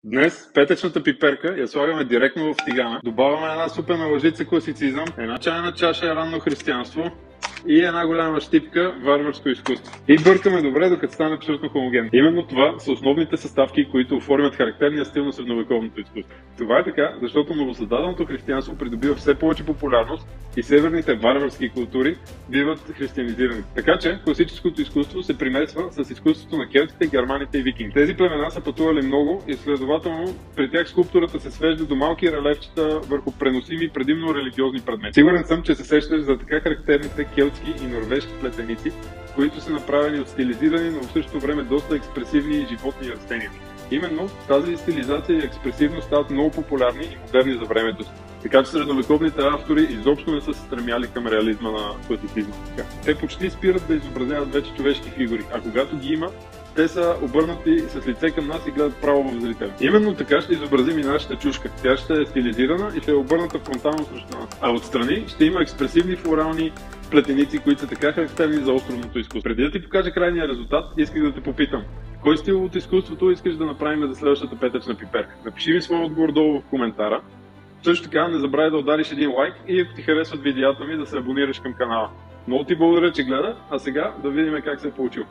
Днес петъчната пиперка я слагаме директно в тигана. Добавяме една супена лъжица класицизъм, една чайна чаша ранно християнство и една голяма щипка варварско изкуство. И бъркаме добре, докато стане абсолютно хомоген. Именно това са основните съставки, които оформят характерния стил на средновековното изкуство. Това е така, защото новосъздаденото християнство придобива все повече популярност и северните варварски култури биват християнизирани. Така че класическото изкуство се примесва с изкуството на келтите, германите и викинги. Тези племена са пътували много и следователно при тях скулптурата се свежда до малки релефчета върху преносими, предимно религиозни предмети. Сигурен съм, че се сещаш за така характерните келтски и норвежки плетеници, които са направени от стилизирани, но в същото време доста експресивни животни растения. Именно тази стилизация и експресивност стават много популярни и модерни за времето си. Така че средновековните автори изобщо не са се стремяли към реализма на класицизма. Те почти спират да изобразяват вече човешки фигури, а когато ги има, те са обърнати с лице към нас и гледат право в зрителя. Именно така ще изобразим и нашата чушка. Тя ще е стилизирана и ще е обърната фронтално срещу нас. А отстрани ще има експресивни флорални плетеници, които са така характерни за островното изкуство. Преди да ти покажа крайния резултат, исках да те попитам: кой стил от изкуството искаш да направим за следващата петъчна пиперка? Напиши ми своя отговор долу в коментара. Също така не забравяй да удариш един лайк и ако ти харесват видеята ми, да се абонираш към канала. Много ти благодаря, че гледа, а сега да видим как се е получил.